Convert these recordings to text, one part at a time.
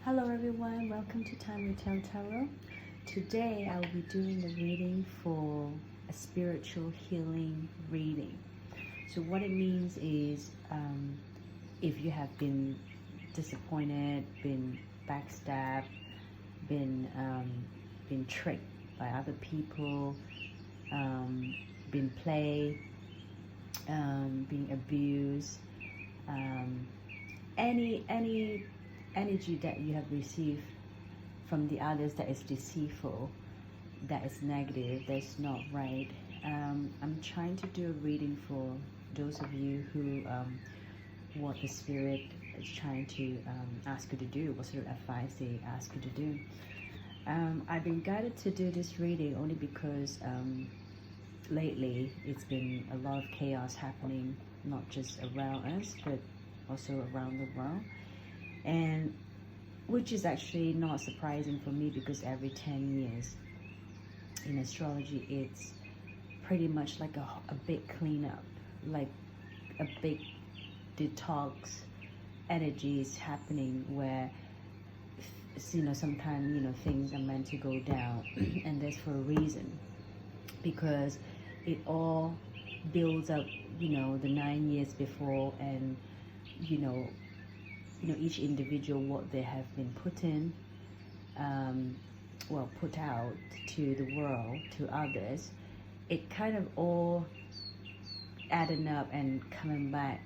Hello everyone, welcome to Time Will Tell Tarot. Today I'll be doing a reading for a spiritual healing reading. So what it means is if you have been disappointed, been backstabbed, been tricked by other people, been played, being abused, any energy that you have received from the others that is deceitful, that is negative, that's not right. I'm trying to do a reading for those of you who what the spirit is trying to ask you to do, what sort of advice they ask you to do. I've been guided to do this reading only because lately it's been a lot of chaos happening, not just around us but also around the world, and which is actually not surprising for me because every 10 years in astrology it's pretty much like a big cleanup, like a big detox energy is happening where sometimes things are meant to go down and that's for a reason, because it all builds up the 9 years before, and each individual, what they have been put in, put out to the world, to others, it kind of all adding up and coming back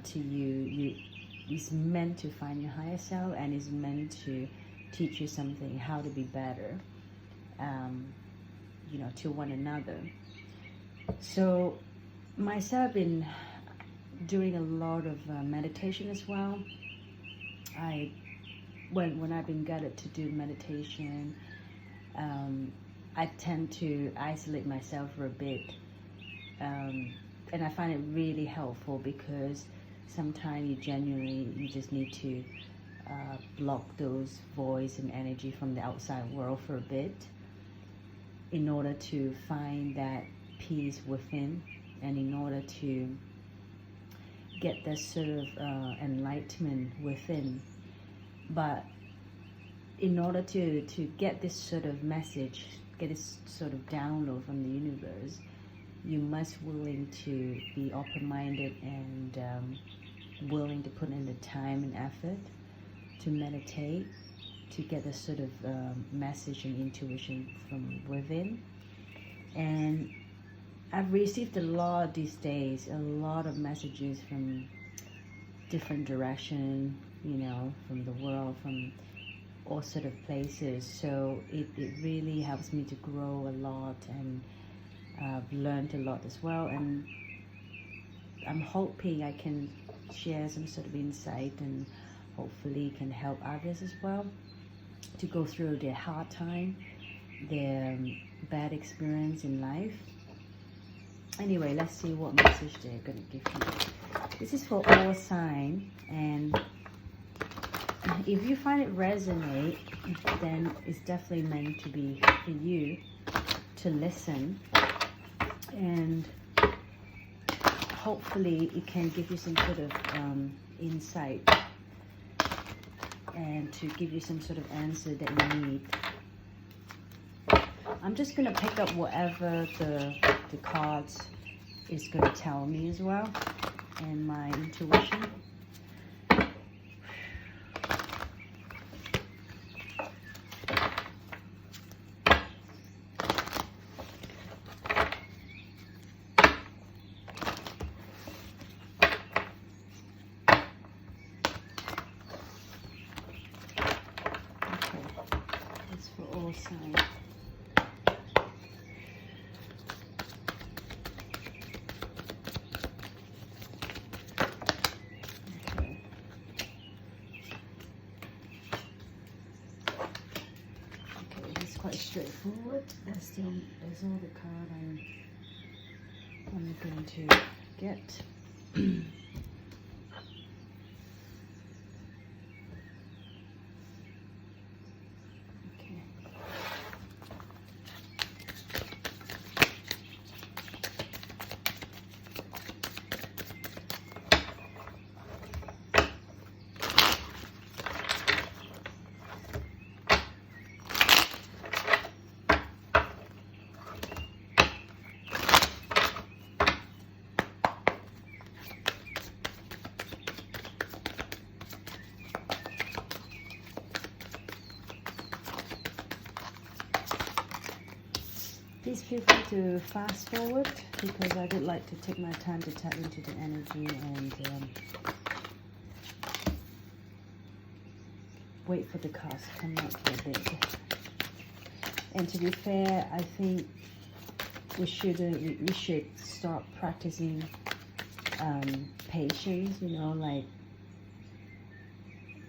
to you. It's meant to find your higher self, and it's meant to teach you something, how to be better, to one another. So myself, been doing a lot of meditation as well. When I've been guided to do meditation, I tend to isolate myself for a bit, and I find it really helpful because sometimes you just need to block those voice and energy from the outside world for a bit in order to find that peace within, and in order to get that sort of enlightenment within. But in order to get this sort of message, get this sort of download from the universe, you must willing to be open-minded and willing to put in the time and effort to meditate, to get a sort of message and intuition from within. And I've received a lot these days, a lot of messages from different direction, from the world, from all sort of places. So it really helps me to grow a lot, and I've learned a lot as well. And I'm hoping I can share some sort of insight and hopefully can help others as well to go through their hard time, their bad experience in life. Anyway, let's see what message they're going to give you. This is for all signs, and if you find it resonate, then it's definitely meant to be for you to listen, and hopefully it can give you some sort of insight and to give you some sort of answer that you need. I'm just going to pick up whatever the cards is going to tell me as well, and my intuition. Okay, that's for all signs. Quite straightforward. That's all the card I'm going to get. Please feel free to fast forward because I would like to take my time to tap into the energy and wait for the cards to come out for a bit. And to be fair, I think we should start practicing patience. You know, like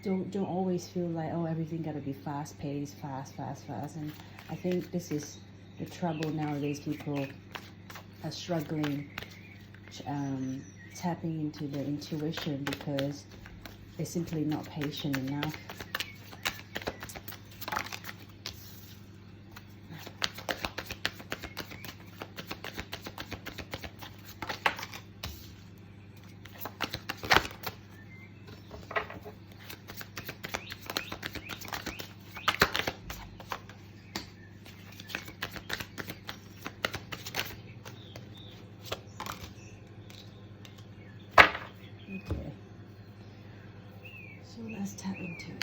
don't always feel like, oh, everything gotta be fast paced, fast. And I think this is the trouble nowadays. People are struggling tapping into their intuition because they're simply not patient enough. Okay, so let's tap into it.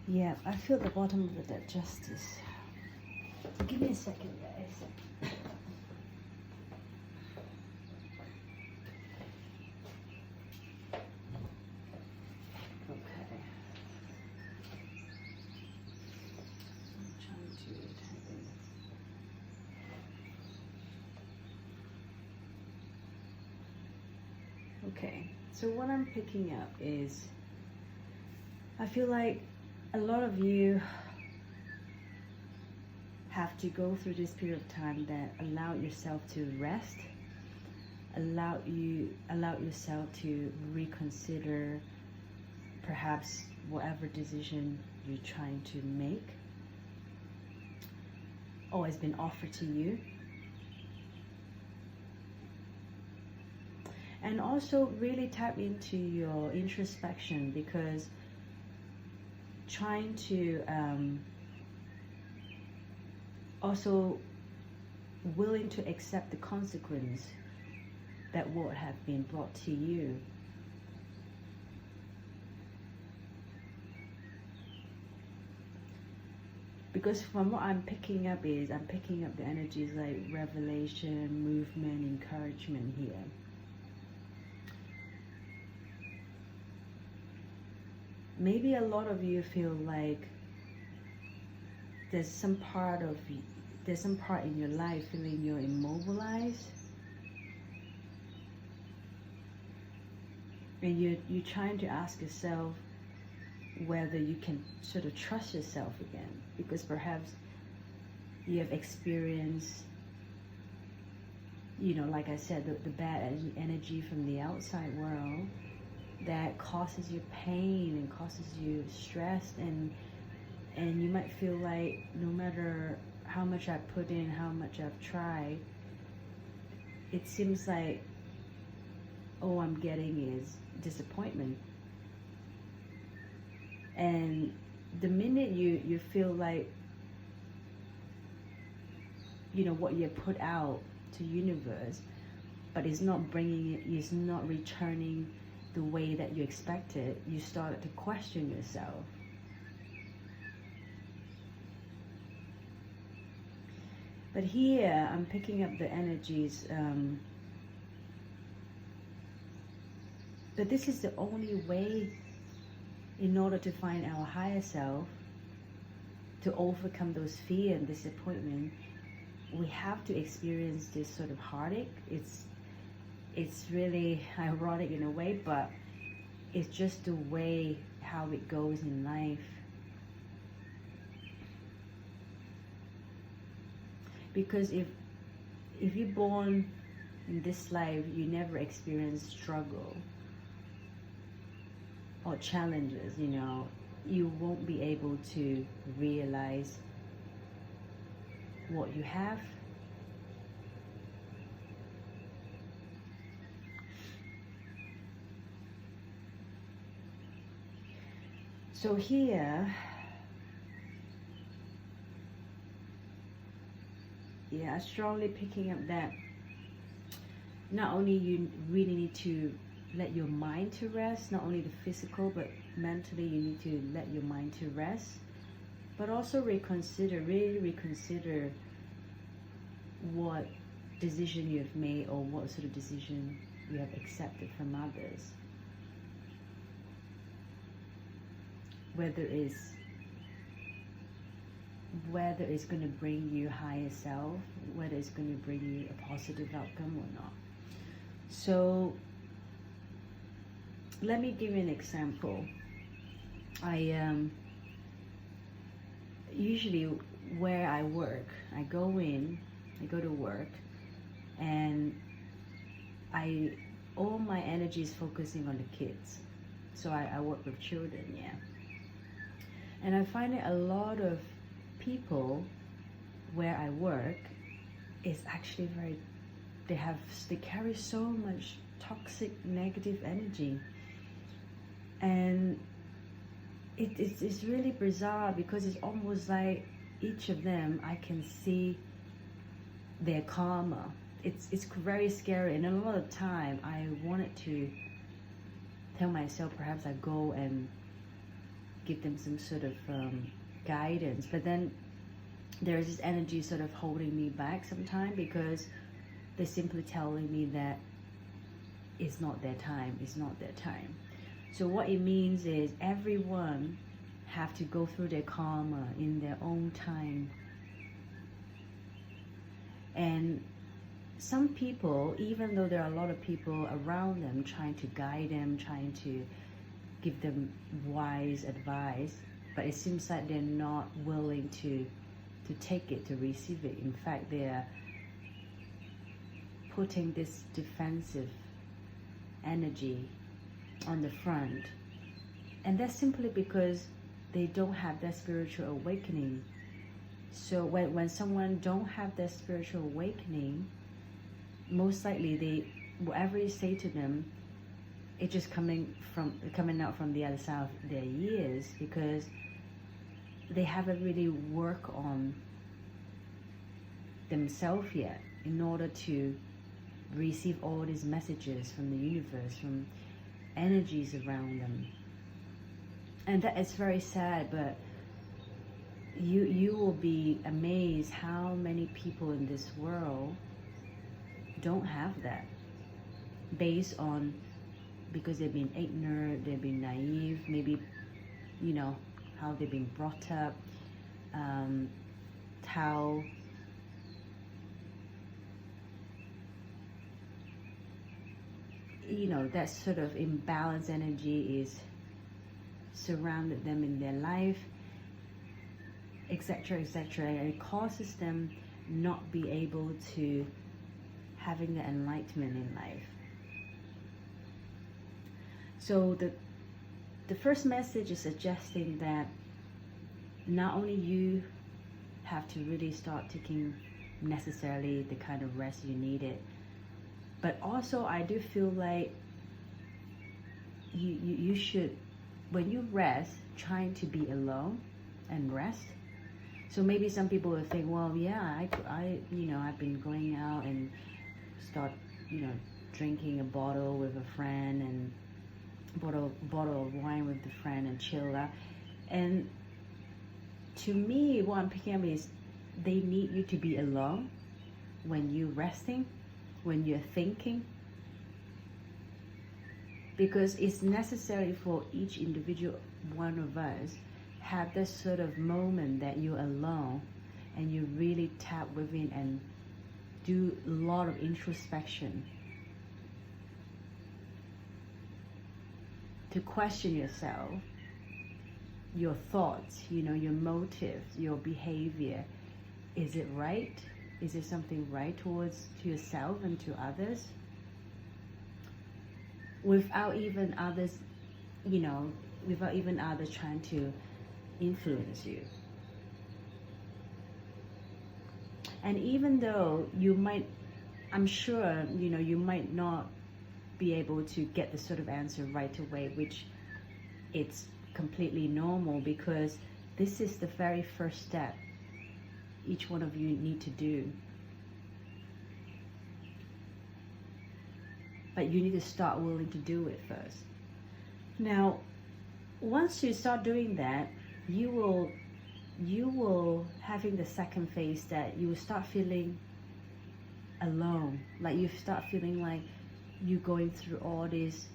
Yeah, I feel the bottom of the deck justice. Give me a second, guys. Okay. I'm trying to type in. Okay, so what I'm picking up is, I feel like a lot of you have to go through this period of time that allow yourself to rest, allow yourself to reconsider perhaps whatever decision you're trying to make or has been offered to you. And also really tap into your introspection, because trying to also willing to accept the consequence that would have been brought to you. Because from what I'm picking up is, I'm picking up the energies like revelation, movement, encouragement here. Maybe a lot of you feel like there's some part in your life feeling you're immobilized, and you're trying to ask yourself whether you can sort of trust yourself again, because perhaps you have experienced, you know, like I said, the bad energy from the outside world that causes you pain and causes you stress, and you might feel like no matter how much I've put in, how much I've tried, it seems like all I'm getting is disappointment. And the minute you feel like, you know, what you put out to universe, but it's not bringing it, it's not returning the way that you expected, you started to question yourself. But here I'm picking up the energies that this is the only way in order to find our higher self, to overcome those fear and disappointment. We have to experience this sort of heartache. It's really ironic in a way, but it's just the way how it goes in life. Because if you're born in this life, you never experience struggle or challenges, you know, you won't be able to realize what you have. So here, yeah, strongly picking up that not only you really need to let your mind to rest, not only the physical, but mentally you need to let your mind to rest, but also really reconsider what decision you have made or what sort of decision you have accepted from others. Whether it's going to bring you higher self, whether it's going to bring you a positive outcome or not. So let me give you an example. I usually where I work, I go to work, and all my energy is focusing on the kids. So I work with children, yeah. And I find that a lot of people where I work is actually they carry so much toxic negative energy, and it's really bizarre because it's almost like each of them I can see their karma. It's very scary, and a lot of time I wanted to tell myself perhaps I go and give them some sort of guidance, but then there's this energy sort of holding me back sometimes because they're simply telling me that it's not their time. So what it means is everyone have to go through their karma in their own time. And some people, even though there are a lot of people around them trying to guide them, trying to give them wise advice, but it seems like they're not willing to take it, to receive it. In fact, they're putting this defensive energy on the front, and that's simply because they don't have that spiritual awakening. So when someone don't have that spiritual awakening, most likely whatever you say to them, it's just coming out from the other side of their ears, because they haven't really worked on themselves yet in order to receive all these messages from the universe, from energies around them. And that is very sad, but you will be amazed how many people in this world don't have that, because they've been ignorant, they've been naive, maybe, you know, how they've been brought up, how you know, that sort of imbalanced energy is surrounded them in their life, etc., etc., and it causes them not be able to having the enlightenment in life. So the first message is suggesting that not only you have to really start taking necessarily the kind of rest you needed, but also I do feel like you should, when you rest, trying to be alone and rest. So maybe some people will think, well, yeah, I you know, I've been going out and start, you know, drinking a bottle with a friend and bottle of wine with the friend and chill out. And to me, what I'm picking up is they need you to be alone when you're resting, when you're thinking, because it's necessary for each individual one of us have this sort of moment that you're alone and you really tap within and do a lot of introspection. to question yourself, your thoughts, your motives, your behavior. Is it right? Is there something right to yourself and to others? Without even others, trying to influence you. And even though I'm sure, you might not be able to get the sort of answer right away, which it's completely normal, because this is the very first step each one of you need to do. But you need to start willing to do it first. Now, once you start doing that, you will having the second phase, that you will start feeling alone. Like you start feeling like you're going through all this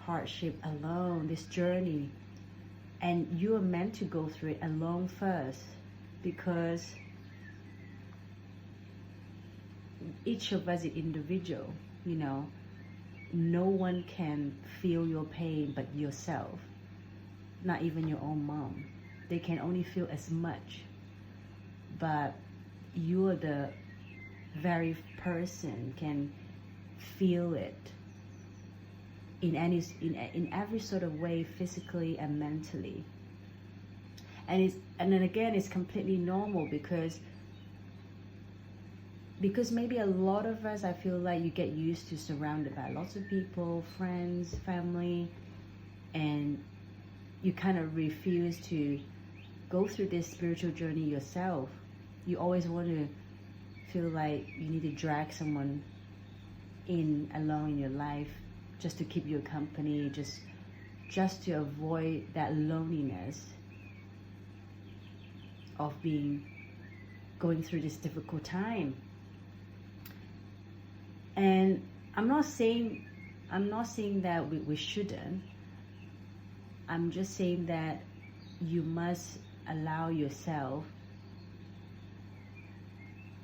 hardship alone, this journey. And you are meant to go through it alone first, because each of us is individual, No one can feel your pain but yourself, not even your own mom. They can only feel as much, but you are the very person can feel it in every sort of way, physically and mentally. And then again, it's completely normal, because maybe a lot of us, I feel like you get used to surrounded by lots of people, friends, family, and you kind of refuse to go through this spiritual journey yourself. You always want to feel like you need to drag someone along in your life just to keep you company, just to avoid that loneliness of going through this difficult time. And I'm not saying that we shouldn't. I'm just saying that you must allow yourself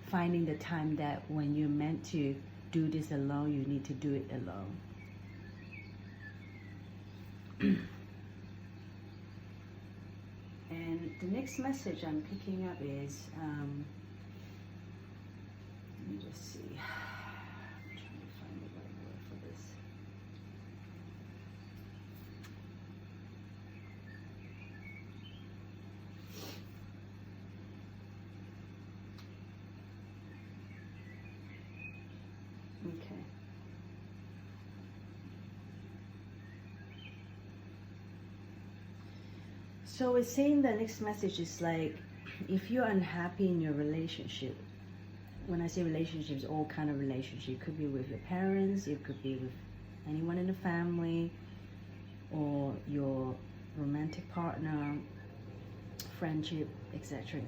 finding the time that when you're meant to do this alone, you need to do it alone. And the next message I'm picking up is, let me just see. I'm trying to find the right word for this. Okay. So it's saying the next message is like, if you're unhappy in your relationship, when I say relationships, all kind of relationship, it could be with your parents, it could be with anyone in the family, or your romantic partner, friendship, etc.,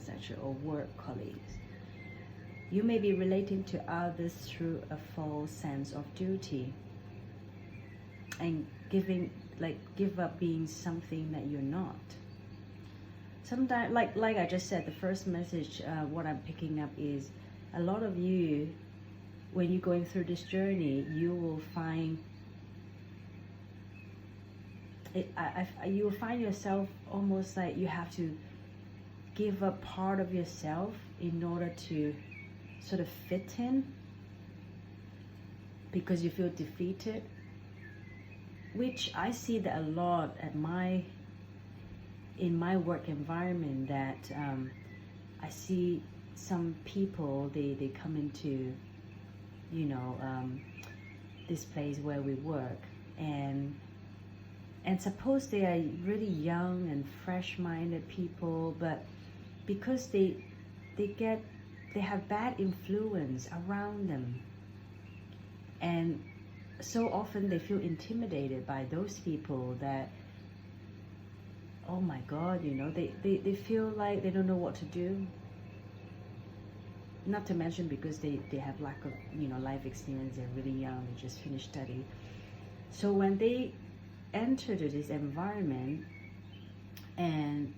or work colleagues. You may be relating to others through a false sense of duty and give up being something that you're not. Sometimes, like I just said, the first message, what I'm picking up is, a lot of you, when you're going through this journey, you will find you will find yourself almost like you have to give up part of yourself in order to sort of fit in, because you feel defeated, which I see that a lot in my work environment, that I see some people, they come into this place where we work, and suppose they are really young and fresh-minded people, but because they have bad influence around them, and so often they feel intimidated by those people that, oh my God, they feel like they don't know what to do. Not to mention because they have lack of life experience, they're really young, they just finished study. So when they enter to this environment and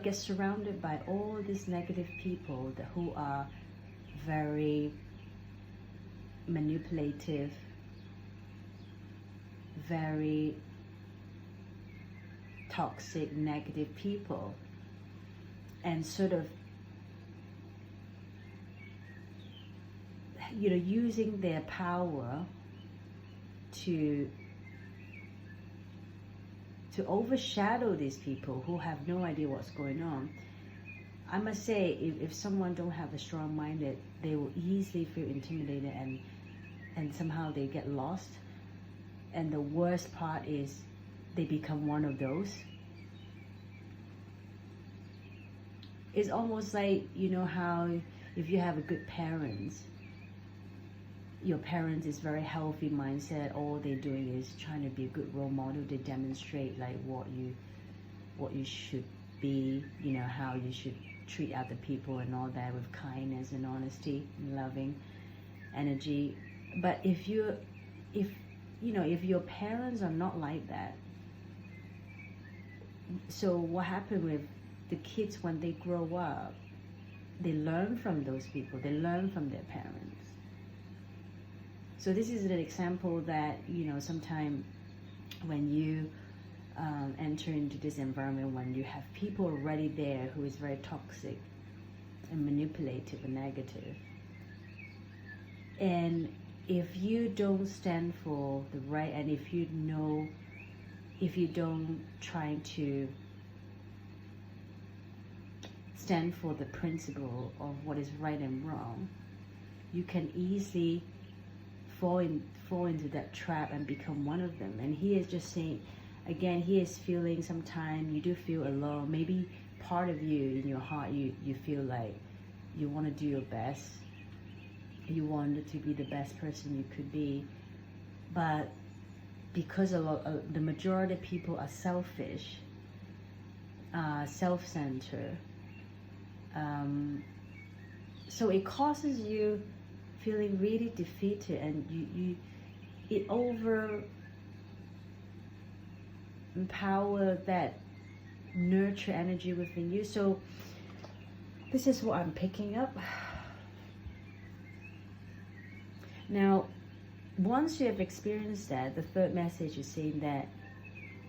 get surrounded by all these negative people who are very manipulative, very toxic, negative people, and sort of, using their power to overshadow these people who have no idea what's going on. I must say, if someone don't have a strong mind, that they will easily feel intimidated and somehow they get lost. And the worst part is they become one of those. It's almost like, how if you have a good parents, your parents is very healthy mindset, all they're doing is trying to be a good role model. They demonstrate like what you should be, how you should treat other people and all that, with kindness and honesty and loving energy. But if your parents are not like that, so what happened with the kids when they grow up, they learn from those people, they learn from their parents. So this is an example that, sometimes when you enter into this environment, when you have people already there who is very toxic and manipulative and negative, and if you don't stand for the right, and if you don't try to stand for the principle of what is right and wrong, you can easily fall into that trap and become one of them. And he is just saying, again, he is feeling sometimes you do feel alone. Maybe part of you in your heart, you feel like you want to do your best. You want to be the best person you could be. But because the majority of people are selfish, self-centered, so it causes you feeling really defeated, and it over empower that nurture energy within you. So this is what I'm picking up. Now, once you have experienced that, the third message is saying that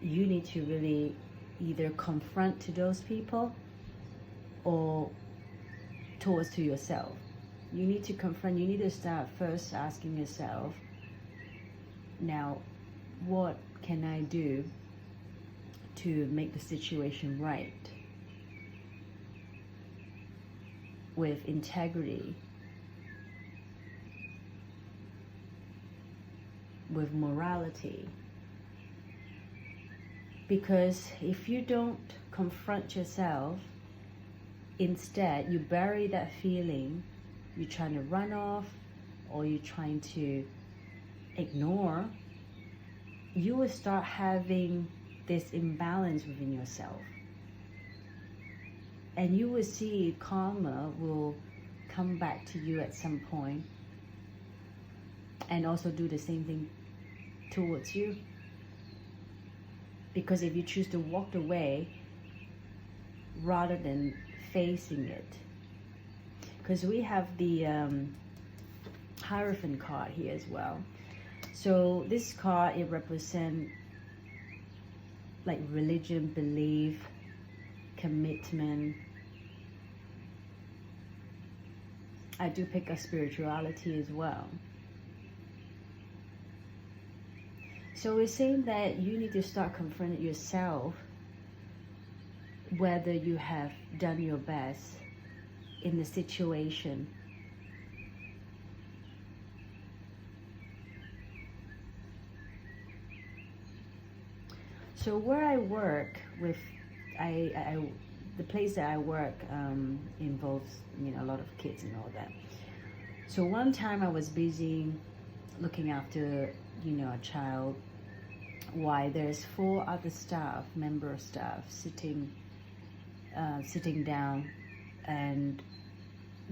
you need to really either confront to those people or towards to yourself. You need to confront, you need to start first asking yourself, now, what can I do to make the situation right? With integrity, with morality. Because if you don't confront yourself, instead you bury that feeling, you're trying to run off, or you're trying to ignore, you will start having this imbalance within yourself. And you will see karma will come back to you at some point and also do the same thing towards you. Because if you choose to walk away rather than facing it, because we have the Hierophant card here as well. So this card, it represents like religion, belief, commitment. I do pick up spirituality as well. So it's saying that you need to start confronting yourself whether you have done your best in the situation. So where I work with, the place that I work involves a lot of kids and all that. So one time I was busy looking after a child, while there's 4 other member staff sitting down, and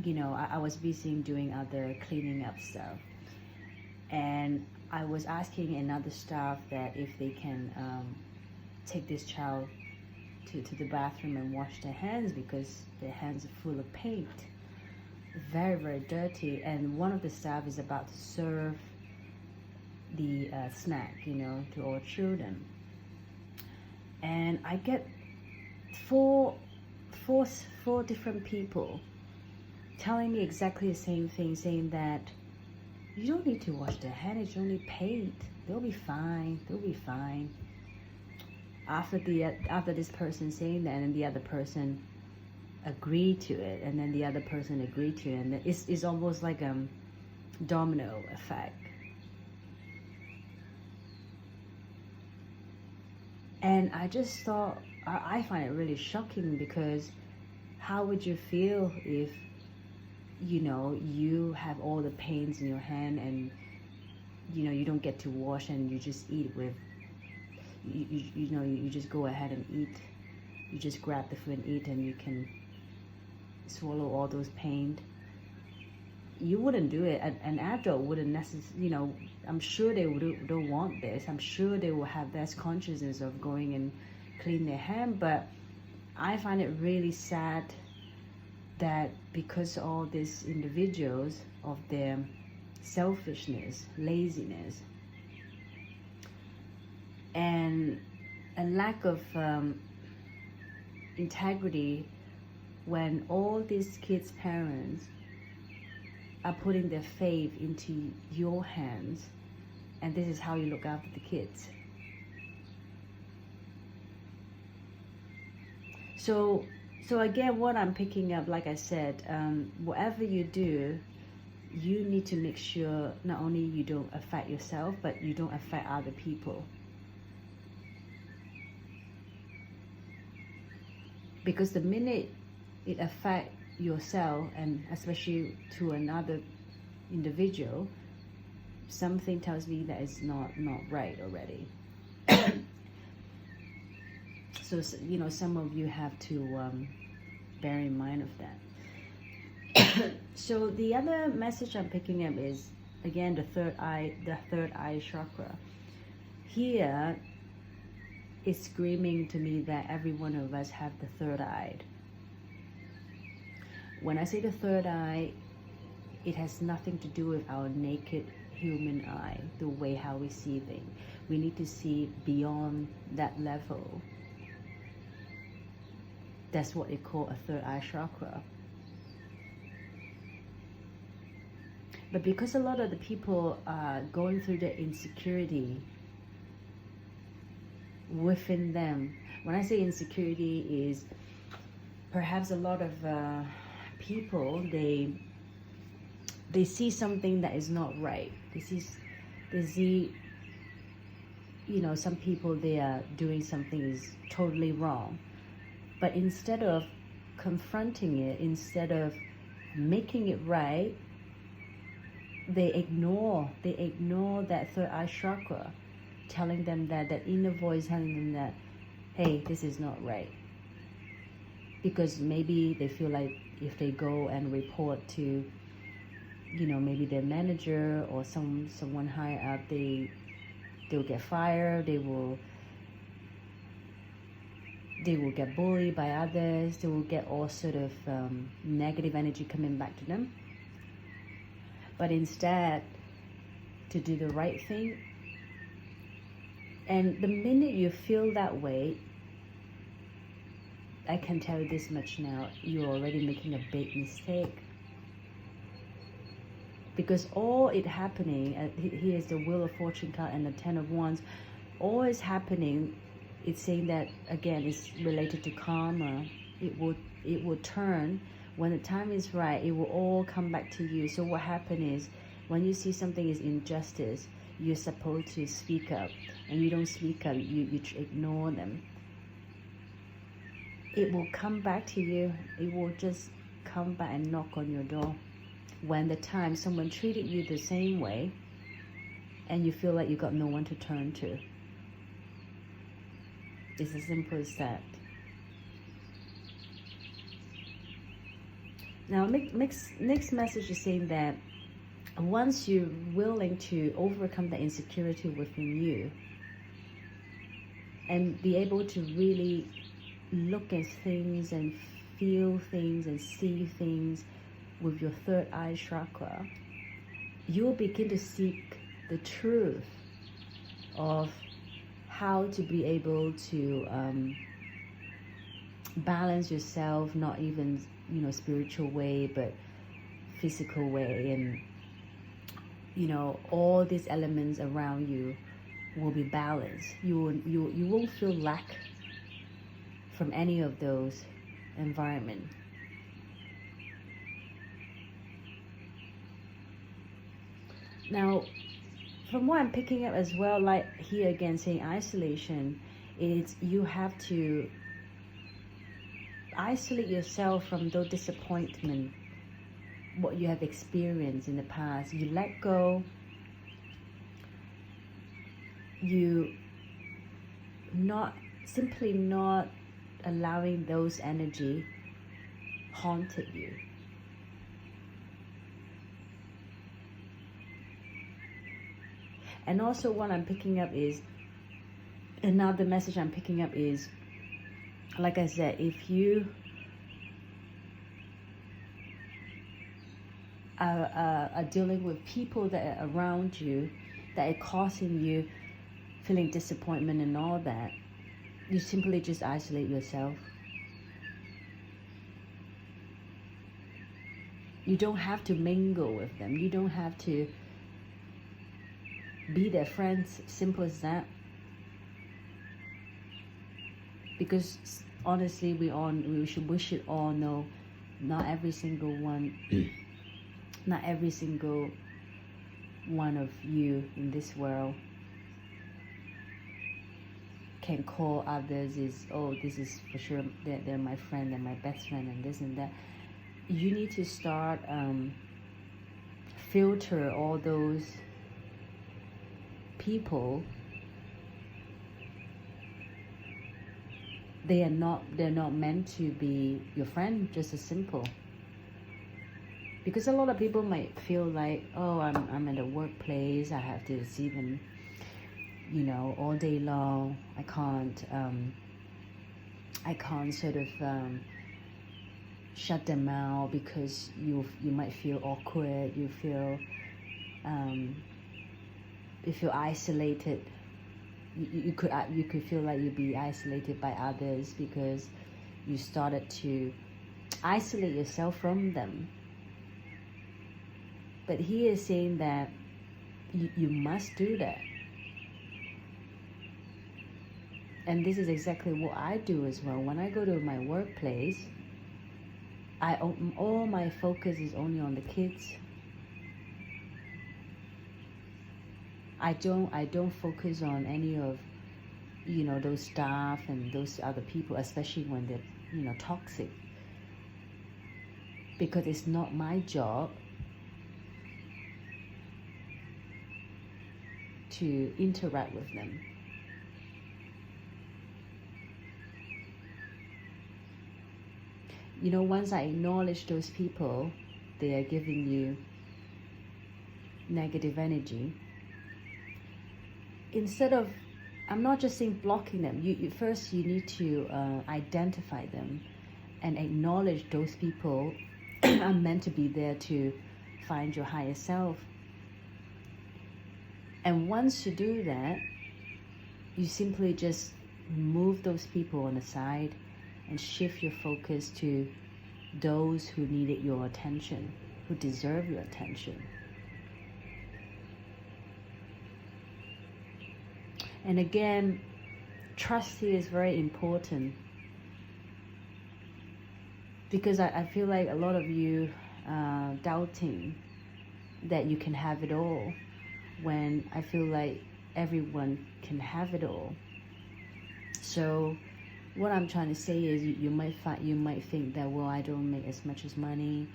I was busy doing other cleaning up stuff, and I was asking another staff that if they can take this child to the bathroom and wash their hands, because their hands are full of paint, very, very dirty. And one of the staff is about to serve the snack, to all children. And I get four different people telling me exactly the same thing, saying that you don't need to wash their hands, it's only paint. They'll be fine. They'll be fine. After this person saying that, and the other person agreed to it, and then the other person agreed to it, and it's almost like a domino effect. And I just thought, I find it really shocking, because how would you feel if you have all the paints in your hand, and you don't get to wash, and you just eat with you just go ahead and eat. You just grab the food and eat, and you can swallow all those paint. You wouldn't do it. An adult wouldn't necessarily, I'm sure they don't want this. I'm sure they will have less consciousness of going and clean their hand. But I find it really sad that because all these individuals of their selfishness, laziness, and a lack of integrity, when all these kids' parents are putting their faith into your hands, and this is how you look after the kids. So again, what I'm picking up, like I said, whatever you do, you need to make sure not only you don't affect yourself, but you don't affect other people. Because the minute it affects yourself, and especially to another individual, something tells me that it's not right already. So some of you have to bear in mind of that. So the other message I'm picking up is, again, the third eye chakra. Here it's screaming to me that every one of us have the third eye. When I say the third eye, it has nothing to do with our naked human eye, the way how we see things. We need to see beyond that level. That's what they call a third eye chakra. But because a lot of the people are going through the insecurity within them, when I say insecurity, is perhaps a lot of people, they see something that is not right. They see some people, they are doing something is totally wrong. But instead of confronting it, instead of making it right, they ignore that third eye chakra, telling them that inner voice telling them that, hey, this is not right. Because maybe they feel like if they go and report to, maybe their manager or someone higher up, they'll get fired. They will get bullied by others. They will get all sort of negative energy coming back to them. But instead, to do the right thing. And the minute you feel that way, I can tell you this much now, you're already making a big mistake. Because all it happening, here's the Wheel of Fortune card and the 10 of Wands, all is happening, it's saying that, again, it's related to karma. It will turn. When the time is right, it will all come back to you. So what happened is, when you see something is injustice, you're supposed to speak up. And you don't speak up, you ignore them. It will come back to you. It will just come back and knock on your door. When the time someone treated you the same way, and you feel like you got no one to turn to. It's as simple as that. Now, next message is saying that once you're willing to overcome the insecurity within you and be able to really look at things and feel things and see things with your third eye chakra, you will begin to seek the truth of how to be able to balance yourself, not even, you know, spiritual way, but physical way, and, you know, all these elements around you will be balanced. You won't feel lack from any of those environment. Now, from what I'm picking up as well, like here again saying isolation, is you have to isolate yourself from those disappointment, what you have experienced in the past. You let go. You not allowing those energy haunted you. And also what I'm picking up is, another message I'm picking up is, like I said, if you are dealing with people that are around you that are causing you feeling disappointment and all that, you simply just isolate yourself. You don't have to mingle with them. You don't have to be their friends. Simple as that. Because honestly, we should all know, not every single one not every single one of you in this world can call others is, oh, this is for sure, they're my friend, they're my best friend, and this and that. You need to start filter all those people. They're not meant to be your friend, just as simple. Because a lot of people might feel like, oh, I'm at a workplace, I have to see them, you know, all day long. I can't sort of shut them out, because you might feel awkward, you feel isolated. You could feel like you'd be isolated by others because you started to isolate yourself from them. But he is saying that you must do that. And this is exactly what I do as well. When I go to my workplace, all my focus is only on the kids. I don't focus on any of, you know, those staff and those other people, especially when they're, you know, toxic. Because it's not my job to interact with them. You know, once I acknowledge those people, they are giving you negative energy. Instead of, I'm not just saying blocking them. You first, you need to identify them and acknowledge those people are meant to be there to find your higher self. And once you do that, you simply just move those people on the side and shift your focus to those who needed your attention, who deserve your attention. And again, trust here is very important, because I feel like a lot of you doubting that you can have it all, when I feel like everyone can have it all. So what I'm trying to say is, you might think that, well, I don't make as much as money,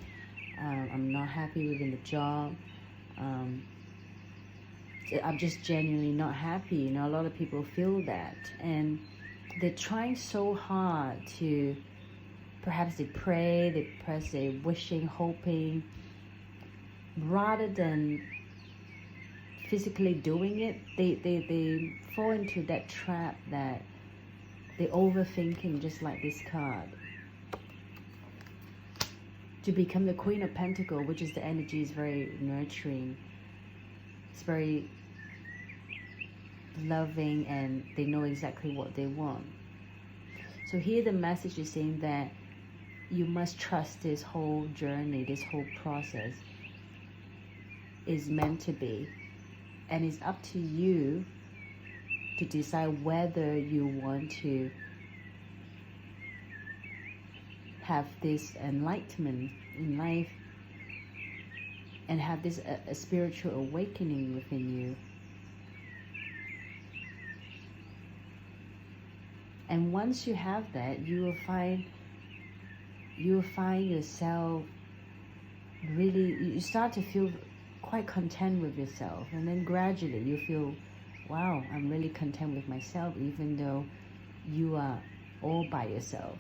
I'm not happy within the job, I'm just genuinely not happy. You know, a lot of people feel that, and they're trying so hard to, perhaps they pray, perhaps they're wishing, hoping, rather than physically doing it. They fall into that trap that they're overthinking, just like this card. To become the Queen of Pentacles, which is the energy is very nurturing. It's very loving, and they know exactly what they want. So here the message is saying that you must trust this whole journey, this whole process is meant to be. And it's up to you to decide whether you want to have this enlightenment in life and have this a spiritual awakening within you. And once you have that, you will find yourself really, you start to feel quite content with yourself, and then gradually you feel, wow, I'm really content with myself, even though you are all by yourself,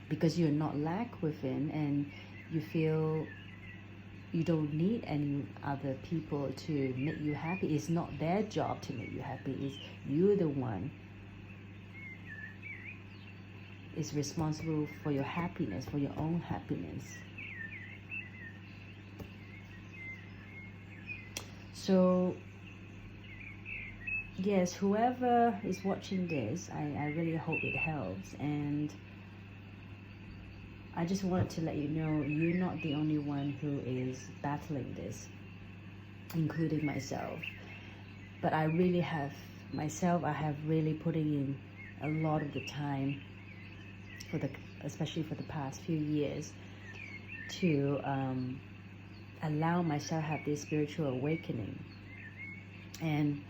because you're not lack within, and you feel you don't need any other people to make you happy. It's not their job to make you happy. It's you're the one is responsible for your happiness, for your own happiness. So yes, whoever is watching this, I really hope it helps. And I just wanted to let you know, you're not the only one who is battling this, including myself. But I really have, I have really putting in a lot of the time, especially for the past few years, to allow myself have this spiritual awakening. And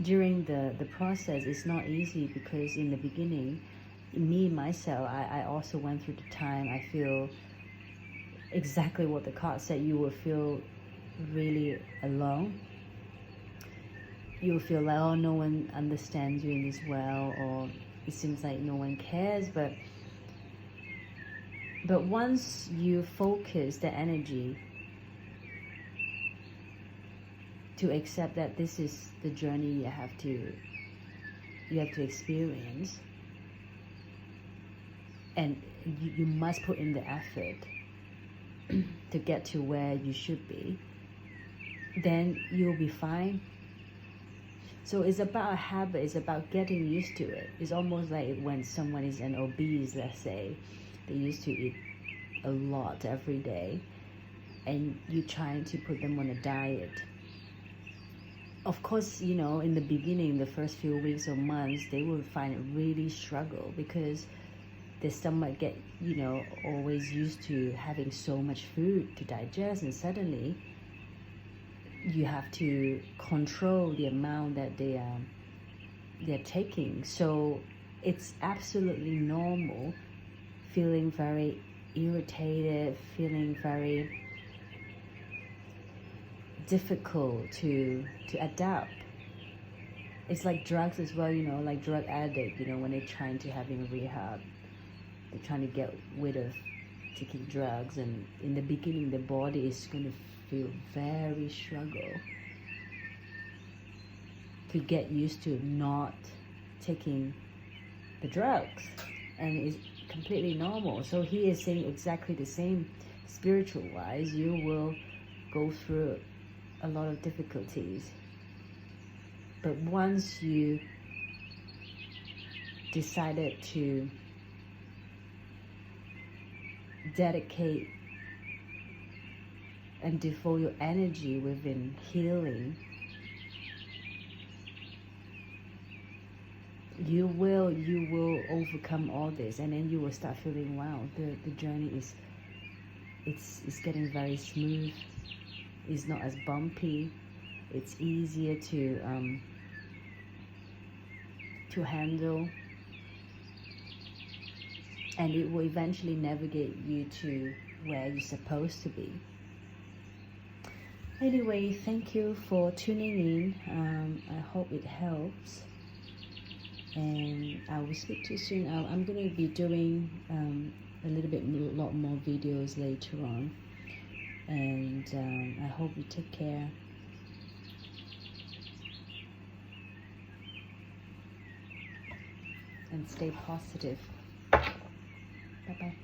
during the process, it's not easy, because in the beginning, me myself, I also went through the time. I feel exactly what the card said. You will feel really alone. You will feel like, oh, no one understands you in this well, or it seems like no one cares. But once you focus the energy to accept that this is the journey you have to experience, and you must put in the effort to get to where you should be, then you'll be fine. So it's about a habit. It's about getting used to it. It's almost like when someone is an obese, let's say, they used to eat a lot every day, and you're trying to put them on a diet. Of course, you know, in the beginning, the first few weeks or months, they will find it really struggle, because their stomach get, you know, always used to having so much food to digest, and suddenly you have to control the amount that they're taking. So it's absolutely normal feeling very irritated, feeling very difficult to adapt. It's like drugs as well, you know, like drug addict, you know, when they're trying to having rehab, they're trying to get rid of taking drugs, and in the beginning the body is going to feel very struggle to get used to not taking the drugs, and it's completely normal. So he is saying exactly the same. Spiritual wise, you will go through a lot of difficulties, but once you decided to dedicate and devote your energy within healing, you will overcome all this, and then you will start feeling, wow, the journey is it's getting very smooth. It's not as bumpy. It's easier to handle, and it will eventually navigate you to where you're supposed to be. Anyway, thank you for tuning in. I hope it helps, and I will speak to you soon. I'm going to be doing a lot more videos later on, and I hope you take care. And stay positive. Bye-bye.